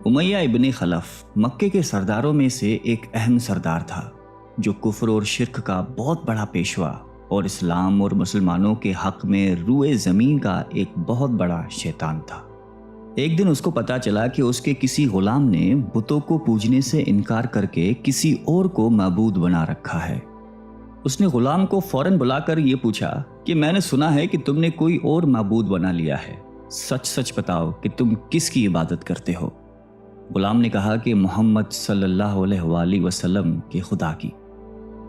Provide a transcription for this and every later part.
امیہ ابن خلف مکے کے سرداروں میں سے ایک اہم سردار تھا جو کفر اور شرک کا بہت بڑا پیشوا اور اسلام اور مسلمانوں کے حق میں روئے زمین کا ایک بہت بڑا شیطان تھا۔ ایک دن اس کو پتا چلا کہ اس کے کسی غلام نے بتوں کو پوجنے سے انکار کر کے کسی اور کو معبود بنا رکھا ہے۔ اس نے غلام کو فوراً بلا کر یہ پوچھا کہ میں نے سنا ہے کہ تم نے کوئی اور معبود بنا لیا ہے، سچ سچ بتاؤ کہ تم کس کی عبادت کرتے ہو؟ غلام نے کہا کہ محمد صلی اللہ علیہ وآلہ وسلم کے خدا کی۔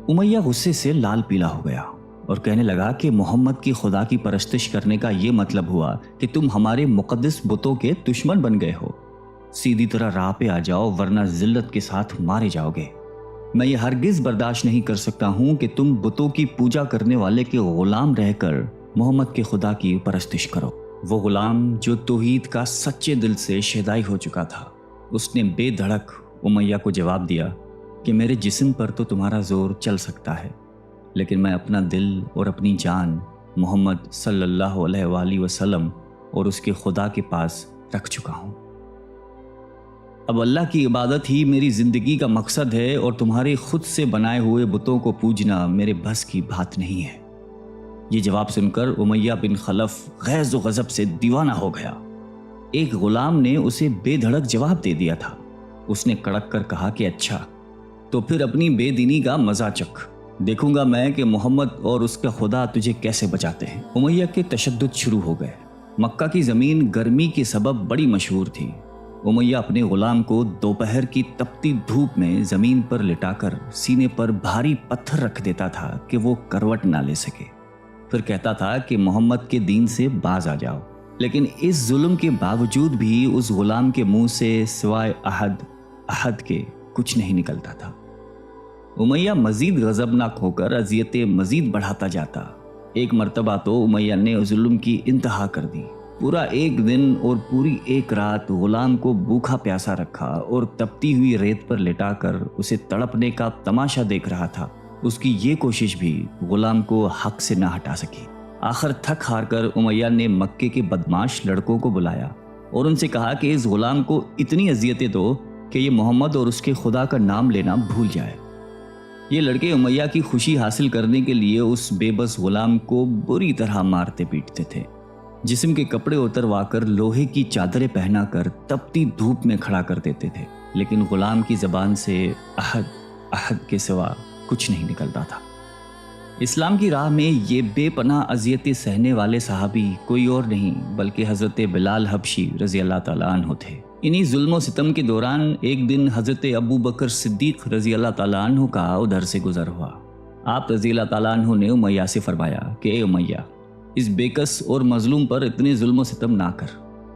امیہ غصے سے لال پیلا ہو گیا اور کہنے لگا کہ محمد کی خدا کی پرستش کرنے کا یہ مطلب ہوا کہ تم ہمارے مقدس بتوں کے دشمن بن گئے ہو۔ سیدھی طرح راہ پہ آ جاؤ ورنہ ذلت کے ساتھ مارے جاؤ گے۔ میں یہ ہرگز برداشت نہیں کر سکتا ہوں کہ تم بتوں کی پوجا کرنے والے کے غلام رہ کر محمد کے خدا کی پرستش کرو۔ وہ غلام جو توحید کا سچے دل سے شیدائی ہو چکا تھا، اس نے بے دھڑک امیہ کو جواب دیا کہ میرے جسم پر تو تمہارا زور چل سکتا ہے، لیکن میں اپنا دل اور اپنی جان محمد صلی اللہ علیہ وآلہ وسلم اور اس کے خدا کے پاس رکھ چکا ہوں۔ اب اللہ کی عبادت ہی میری زندگی کا مقصد ہے اور تمہارے خود سے بنائے ہوئے بتوں کو پوجنا میرے بس کی بات نہیں ہے۔ یہ جواب سن کر امیہ بن خلف غیظ و غضب سے دیوانہ ہو گیا۔ ایک غلام نے اسے بے دھڑک جواب دے دیا تھا۔ اس نے کڑک کر کہا کہ اچھا تو پھر اپنی بے دینی کا مزہ چکھ، دیکھوں گا میں کہ محمد اور اس کا خدا تجھے کیسے بچاتے ہیں۔ امیہ کے تشدد شروع ہو گئے۔ مکہ کی زمین گرمی کے سبب بڑی مشہور تھی۔ امیہ اپنے غلام کو دوپہر کی تپتی دھوپ میں زمین پر لٹا کر سینے پر بھاری پتھر رکھ دیتا تھا کہ وہ کروٹ نہ لے سکے۔ پھر کہتا تھا کہ محمد کے دین سے باز آ جاؤ، لیکن اس ظلم کے باوجود بھی اس غلام کے منہ سے سوائے احد کے کچھ نہیں نکلتا تھا۔ امیہ مزید غضبناک ہو کر اذیتیں مزید بڑھاتا جاتا۔ ایک مرتبہ تو امیہ نے ظلم کی انتہا کر دی۔ پورا ایک دن اور پوری ایک رات غلام کو بھوکا پیاسا رکھا اور تپتی ہوئی ریت پر لٹا کر اسے تڑپنے کا تماشا دیکھ رہا تھا۔ اس کی یہ کوشش بھی غلام کو حق سے نہ ہٹا سکی۔ آخر تھک ہار کر امیہ نے مکے کے بدماش لڑکوں کو بلایا اور ان سے کہا کہ اس غلام کو اتنی اذیتیں دو کہ یہ محمد اور اس کے خدا کا نام لینا بھول جائے۔ یہ لڑکے امیہ کی خوشی حاصل کرنے کے لیے اس بے بس غلام کو بری طرح مارتے پیٹتے تھے۔ جسم کے کپڑے اتروا کر لوہے کی چادریں پہنا کر تپتی دھوپ میں کھڑا کر دیتے تھے، لیکن غلام کی زبان سے احد کے سوا کچھ نہیں نکلتا تھا۔ اسلام کی راہ میں یہ بے پناہ اذیتیں سہنے والے صحابی کوئی اور نہیں بلکہ حضرت بلال حبشی رضی اللہ تعالیٰ عنہ تھے۔ انہی ظلم و ستم کے دوران ایک دن حضرت ابو بکر صدیق رضی اللہ تعالیٰ عنہ کا ادھر سے گزر ہوا۔ آپ رضی اللہ تعالیٰ عنہ نے امیہ سے فرمایا کہ اے امیہ، اس بےکس اور مظلوم پر اتنے ظلم و ستم نہ کر۔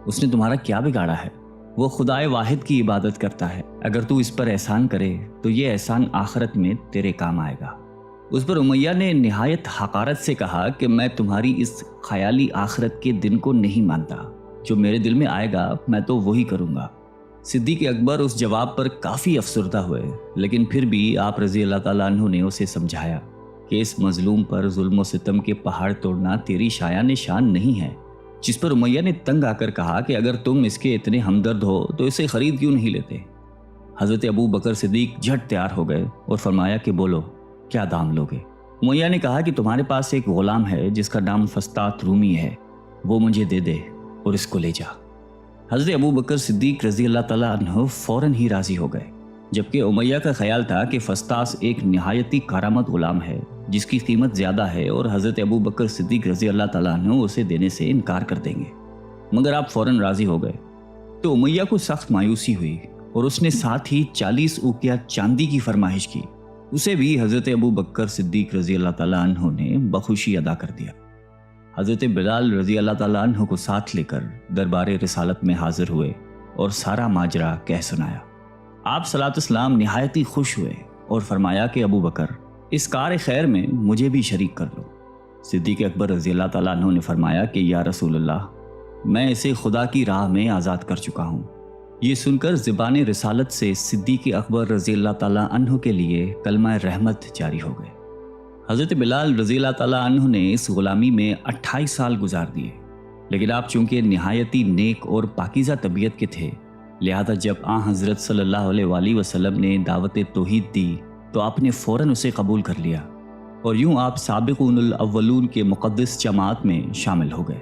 اس نے تمہارا کیا بگاڑا ہے؟ وہ خدائے واحد کی عبادت کرتا ہے۔ اگر تو اس پر احسان کرے تو یہ احسان آخرت میں تیرے کام آئے گا۔ اس پر امیہ نے نہایت حقارت سے کہا کہ میں تمہاری اس خیالی آخرت کے دن کو نہیں مانتا، جو میرے دل میں آئے گا میں تو وہی کروں گا۔ صدیق اکبر اس جواب پر کافی افسردہ ہوئے، لیکن پھر بھی آپ رضی اللہ تعالیٰ عنہ نے اسے سمجھایا کہ اس مظلوم پر ظلم و ستم کے پہاڑ توڑنا تیری شایان شان نہیں ہے۔ جس پر امیہ نے تنگ آ کر کہا کہ اگر تم اس کے اتنے ہمدرد ہو تو اسے خرید کیوں نہیں لیتے؟ حضرت ابو بکر صدیق جھٹ تیار ہو گئے اور فرمایا کہ بولو کیا دام لوگے؟ امیہ نے کہا کہ تمہارے پاس ایک غلام ہے جس کا نام فسطاط رومی ہے، وہ مجھے دے دے اور اس کو لے جا۔ حضرت ابو بکر صدیق رضی اللہ تعالیٰ عنہ فوراً ہی راضی ہو گئے، جبکہ امیہ کا خیال تھا کہ فسطاط ایک نہایتی کارآمد غلام ہے جس کی قیمت زیادہ ہے اور حضرت ابو بکر صدیق رضی اللہ تعالیٰ عنہ اسے دینے سے انکار کر دیں گے، مگر آپ فوراً راضی ہو گئے۔ تو امیہ کو سخت مایوسی ہوئی اور اس نے ساتھ ہی 40 اوقیہ چاندی کی فرمائش کی۔ اسے بھی حضرت ابو بکر صدیق رضی اللہ تعالیٰ عنہ نے بخوشی ادا کر دیا۔ حضرت بلال رضی اللہ تعالیٰ عنہ کو ساتھ لے کر دربار رسالت میں حاضر ہوئے اور سارا ماجرا کہہ سنایا۔ آپ صلی اللہ علیہ وسلم نہایت ہی خوش ہوئے اور فرمایا کہ ابو بکر، اس کار خیر میں مجھے بھی شریک کر لو۔ صدیق اکبر رضی اللہ تعالیٰ عنہ نے فرمایا کہ یا رسول اللہ، میں اسے خدا کی راہ میں آزاد کر چکا ہوں۔ یہ سن کر زبان رسالت سے صدیق اکبر رضی اللہ تعالیٰ عنہ کے لیے کلمہ رحمت جاری ہو گئے۔ حضرت بلال رضی اللہ تعالیٰ عنہ نے اس غلامی میں 28 سال گزار دیے، لیکن آپ چونکہ نہایتی نیک اور پاکیزہ طبیعت کے تھے لہذا جب حضرت صلی اللہ علیہ وآلہ وسلم نے دعوت توحید دی تو آپ نے فوراً اسے قبول کر لیا، اور یوں آپ سابقون الاولون کے مقدس جماعت میں شامل ہو گئے۔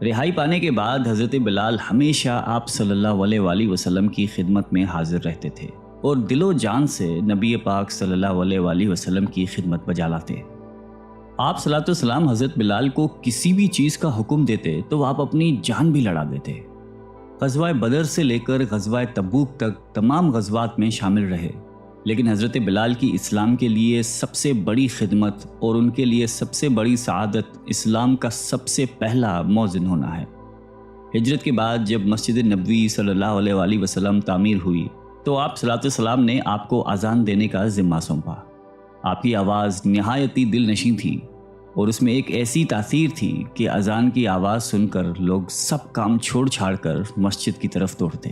رہائی پانے کے بعد حضرت بلال ہمیشہ آپ صلی اللہ علیہ وآلہ وسلم کی خدمت میں حاضر رہتے تھے اور دل و جان سے نبی پاک صلی اللہ علیہ وآلہ وسلم کی خدمت بجا لاتے۔ آپ صلی اللہ علیہ وسلم حضرت بلال کو کسی بھی چیز کا حکم دیتے تو آپ اپنی جان بھی لڑا دیتے۔ غزوہ بدر سے لے کر غزوہ تبوک تک تمام غزوات میں شامل رہے، لیکن حضرت بلال کی اسلام کے لیے سب سے بڑی خدمت اور ان کے لیے سب سے بڑی سعادت اسلام کا سب سے پہلا مؤذن ہونا ہے۔ ہجرت کے بعد جب مسجد نبوی صلی اللہ علیہ وآلہ وسلم تعمیر ہوئی تو آپ صلی اللہ علیہ وسلم نے آپ کو اذان دینے کا ذمہ سونپا۔ آپ کی آواز نہایت ہی دل نشیں تھی اور اس میں ایک ایسی تاثیر تھی کہ اذان کی آواز سن کر لوگ سب کام چھوڑ چھاڑ کر مسجد کی طرف دوڑتے۔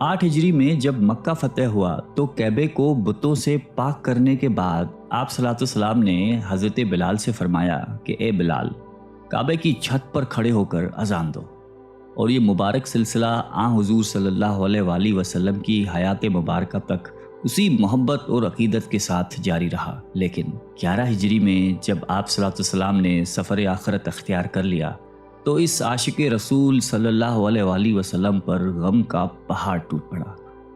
8 ہجری میں جب مکہ فتح ہوا تو کعبے کو بتوں سے پاک کرنے کے بعد آپ صلی اللہ علیہ وسلم نے حضرت بلال سے فرمایا کہ اے بلال، کعبے کی چھت پر کھڑے ہو کر اذان دو، اور یہ مبارک سلسلہ حضور صلی اللہ علیہ وآلہ وسلم کی حیات مبارکہ تک اسی محبت اور عقیدت کے ساتھ جاری رہا۔ لیکن 11 ہجری میں جب آپ صلی اللہ علیہ وسلم نے سفر آخرت اختیار کر لیا تو اس عاشق رسول صلی اللہ علیہ وآلہ وسلم پر غم کا پہاڑ ٹوٹ پڑا،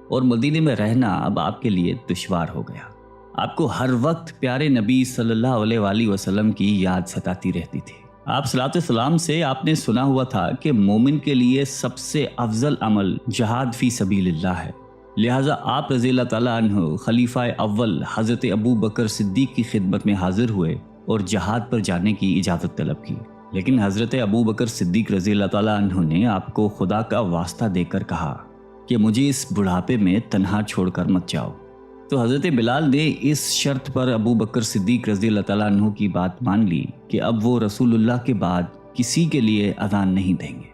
اور مدینے میں رہنا اب آپ کے لیے دشوار ہو گیا۔ آپ کو ہر وقت پیارے نبی صلی اللہ علیہ وآلہ وسلم کی یاد ستاتی رہتی تھی۔ آپ صلی اللہ علیہ وسلم سے آپ نے سنا ہوا تھا کہ مومن کے لیے سب سے افضل عمل جہاد فی سبیل اللہ ہے، لہٰذا آپ رضی اللہ تعالیٰ عنہ خلیفہ اول حضرت ابو بکر صدیق کی خدمت میں حاضر ہوئے اور جہاد پر جانے کی اجازت طلب کی، لیکن حضرت ابو بکر صدیق رضی اللہ تعالیٰ عنہ نے آپ کو خدا کا واسطہ دے کر کہا کہ مجھے اس بڑھاپے میں تنہا چھوڑ کر مت جاؤ۔ تو حضرت بلال نے اس شرط پر ابو بکر صدیق رضی اللہ تعالیٰ عنہ کی بات مان لی کہ اب وہ رسول اللہ کے بعد کسی کے لیے اذان نہیں دیں گے۔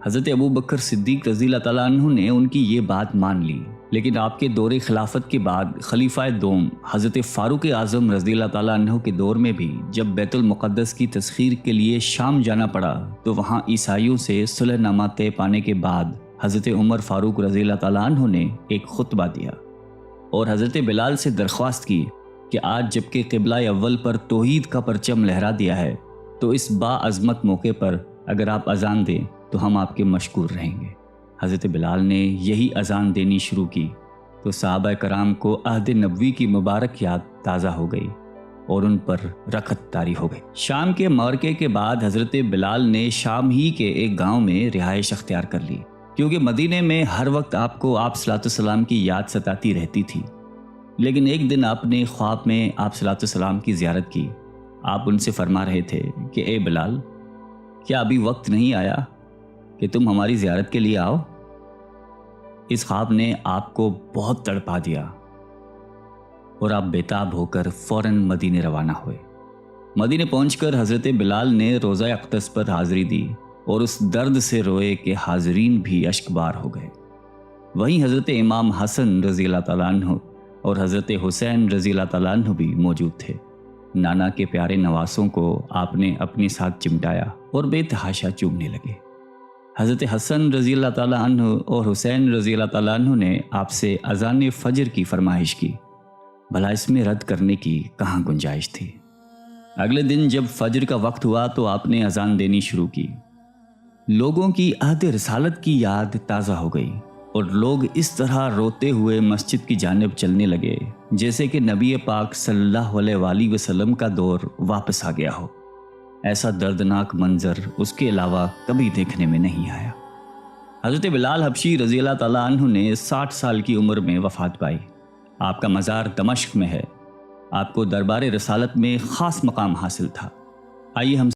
حضرت ابو بکر صدیق رضی اللہ تعالیٰ عنہ نے ان کی یہ بات مان لی، لیکن آپ کے دور خلافت کے بعد خلیفہ دوم حضرت فاروق اعظم رضی اللہ تعالیٰ عنہ کے دور میں بھی جب بیت المقدس کی تسخیر کے لیے شام جانا پڑا تو وہاں عیسائیوں سے صلح نامہ طے پانے کے بعد حضرت عمر فاروق رضی اللہ تعالیٰ عنہ نے ایک خطبہ دیا اور حضرت بلال سے درخواست کی کہ آج جب کہ قبلہ اول پر توحید کا پرچم لہرا دیا ہے تو اس باعظمت موقع پر اگر آپ اذان دیں تو ہم آپ کے مشکور رہیں گے۔ حضرت بلال نے یہی اذان دینی شروع کی تو صحابہ کرام کو عہد نبوی کی مبارک یاد تازہ ہو گئی اور ان پر رخت طاری ہو گئی۔ شام کے معرکے کے بعد حضرت بلال نے شام ہی کے ایک گاؤں میں رہائش اختیار کر لی، کیونکہ مدینے میں ہر وقت آپ کو آپ صلی اللہ علیہ وسلم کی یاد ستاتی رہتی تھی۔ لیکن ایک دن آپ نے خواب میں آپ صلی اللہ علیہ وسلم کی زیارت کی۔ آپ ان سے فرما رہے تھے کہ اے بلال، کیا ابھی وقت نہیں آیا کہ تم ہماری زیارت کے لیے آؤ؟ اس خواب نے آپ کو بہت تڑپا دیا اور آپ بیتاب ہو کر فوراً مدینے روانہ ہوئے۔ مدینے پہنچ کر حضرت بلال نے روضہ اقدس پر حاضری دی اور اس درد سے روئے کہ حاضرین بھی اشک بار ہو گئے۔ وہیں حضرت امام حسن رضی اللہ تعالیٰ عنہ اور حضرت حسین رضی اللہ تعالیٰ عنہ بھی موجود تھے۔ نانا کے پیارے نواسوں کو آپ نے اپنے ساتھ چمٹایا اور بے تحاشا چومنے لگے۔ حضرت حسن رضی اللہ تعالیٰ عنہ اور حسین رضی اللہ تعالیٰ عنہ نے آپ سے اذان فجر کی فرمائش کی، بھلا اس میں رد کرنے کی کہاں گنجائش تھی۔ اگلے دن جب فجر کا وقت ہوا تو آپ نے اذان دینی شروع کی۔ لوگوں کی عہد رسالت کی یاد تازہ ہو گئی اور لوگ اس طرح روتے ہوئے مسجد کی جانب چلنے لگے جیسے کہ نبی پاک صلی اللہ علیہ وآلہ وسلم کا دور واپس آ گیا ہو۔ ایسا دردناک منظر اس کے علاوہ کبھی دیکھنے میں نہیں آیا۔ حضرت بلال حبشی رضی اللہ تعالیٰ عنہ نے 60 سال کی عمر میں وفات پائی۔ آپ کا مزار دمشق میں ہے۔ آپ کو دربار رسالت میں خاص مقام حاصل تھا۔ آئیے ہم